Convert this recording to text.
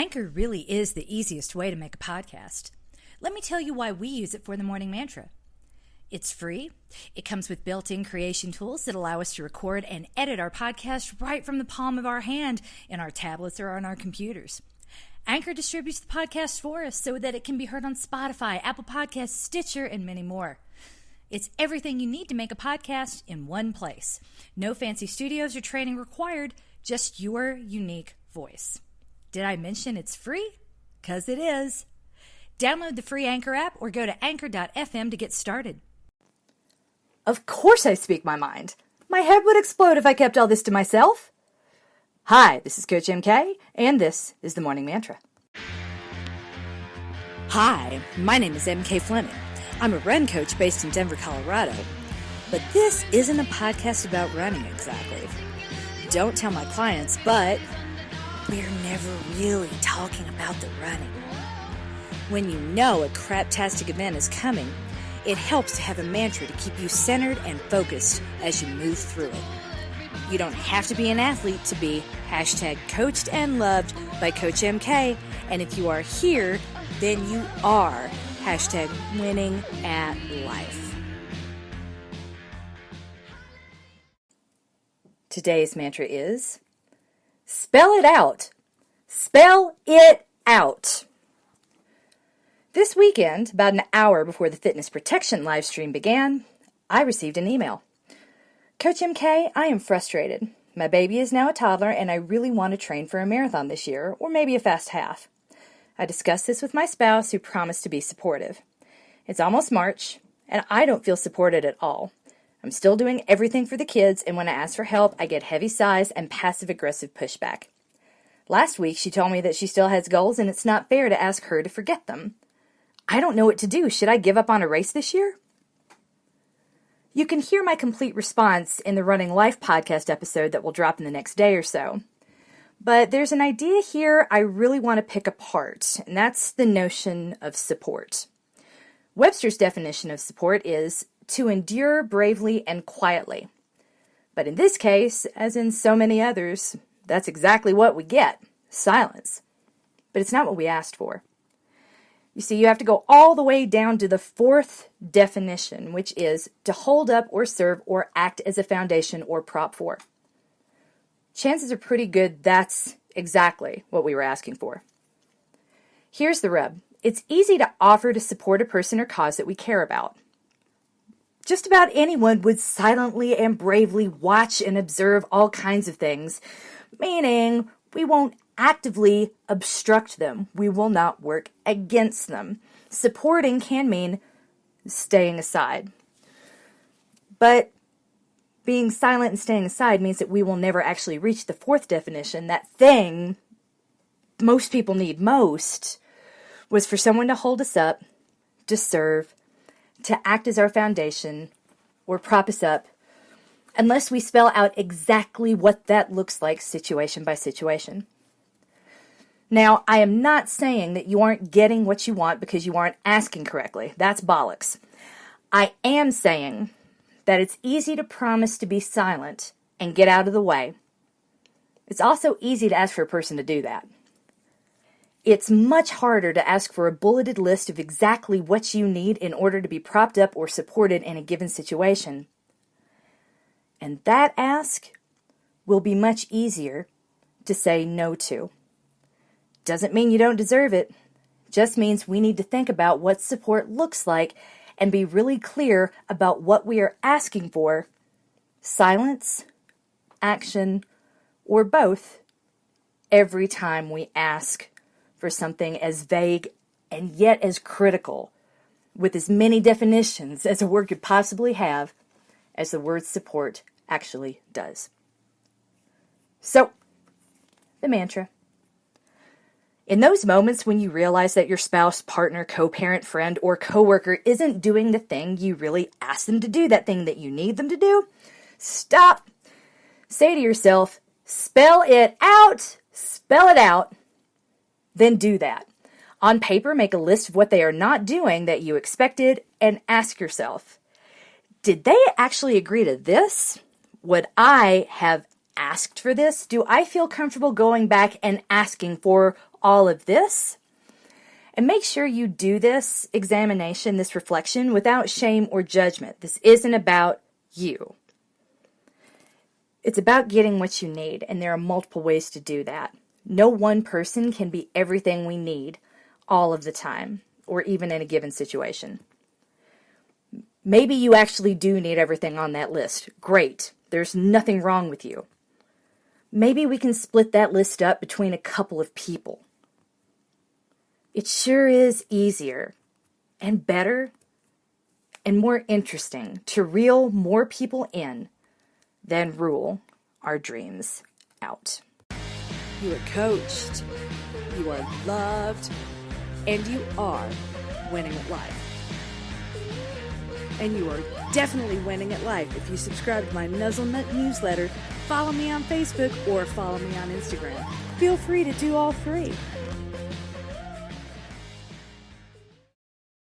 Anchor really is the easiest way to make a podcast. Let me tell you why we use it for the Morning Mantra. It's free. It comes with built-in creation tools that allow us to record and edit our podcast right from the palm of our hand in our tablets or on our computers. Anchor distributes the podcast for us so that it can be heard on Spotify, Apple Podcasts, Stitcher, and many more. It's everything you need to make a podcast in one place. No fancy studios or training required, just your unique voice. Did I mention it's free? 'Cause it is. Download the free Anchor app or go to anchor.fm to get started. Of course I speak my mind. My head would explode if I kept all this to myself. Hi, this is Coach MK, and this is the Morning Mantra. Hi, my name is MK Fleming. I'm a run coach based in Denver, Colorado. But this isn't a podcast about running exactly. Don't tell my clients, but we're never really talking about the running. When you know a craptastic event is coming, it helps to have a mantra to keep you centered and focused as you move through it. You don't have to be an athlete to be #coached and loved by Coach MK. And if you are here, then you are #winning at life. Today's mantra is, spell it out. Spell it out. This weekend, about an hour before the Fitness Protection live stream began, I received an email. Coach MK, I am frustrated. My baby is now a toddler and I really want to train for a marathon this year, or maybe a fast half. I discussed this with my spouse, who promised to be supportive. It's almost March, and I don't feel supported at all. I'm still doing everything for the kids, and when I ask for help, I get heavy sighs and passive-aggressive pushback. Last week, she told me that she still has goals, and it's not fair to ask her to forget them. I don't know what to do. Should I give up on a race this year? You can hear my complete response in the Running Life podcast episode that will drop in the next day or so. But there's an idea here I really want to pick apart, and that's the notion of support. Webster's definition of support is to endure bravely and quietly. But in this case, as in so many others, that's exactly what we get, silence. But it's not what we asked for. You see, you have to go all the way down to the fourth definition, which is to hold up or serve or act as a foundation or prop for. Chances are pretty good that's exactly what we were asking for. Here's the rub. It's easy to offer to support a person or cause that we care about. Just about anyone would silently and bravely watch and observe all kinds of things, meaning we won't actively obstruct them. We will not work against them. Supporting can mean staying aside. But being silent and staying aside means that we will never actually reach the fourth definition. That thing most people need most was for someone to hold us up, to serve, to act as our foundation, or prop us up, unless we spell out exactly what that looks like situation by situation. Now, I am not saying that you aren't getting what you want because you aren't asking correctly. That's bollocks. I am saying that it's easy to promise to be silent and get out of the way. It's also easy to ask for a person to do that. It's much harder to ask for a bulleted list of exactly what you need in order to be propped up or supported in a given situation. And that ask will be much easier to say no to. Doesn't mean you don't deserve it. Just means we need to think about what support looks like and be really clear about what we are asking for. Silence, action, or both every time we ask for something as vague and yet as critical, with as many definitions as a word could possibly have, as the word support actually does. So, the mantra. In those moments when you realize that your spouse, partner, co-parent, friend, or coworker isn't doing the thing you really asked them to do, that thing that you need them to do, stop. Say to yourself, spell it out, then do that. On paper, make a list of what they are not doing that you expected and ask yourself, did they actually agree to this? Would I have asked for this? Do I feel comfortable going back and asking for all of this. And make sure you do this examination, this reflection, without shame or judgment. This isn't about you. It's about getting what you need, and there are multiple ways to do that. No one person can be everything we need all of the time, or even in a given situation. Maybe you actually do need everything on that list. Great. There's nothing wrong with you. Maybe we can split that list up between a couple of people. It sure is easier and better and more interesting to reel more people in than rule our dreams out. You are coached, you are loved, and you are winning at life. And you are definitely winning at life if you subscribe to my Nuzzlenut newsletter, follow me on Facebook, or follow me on Instagram. Feel free to do all three.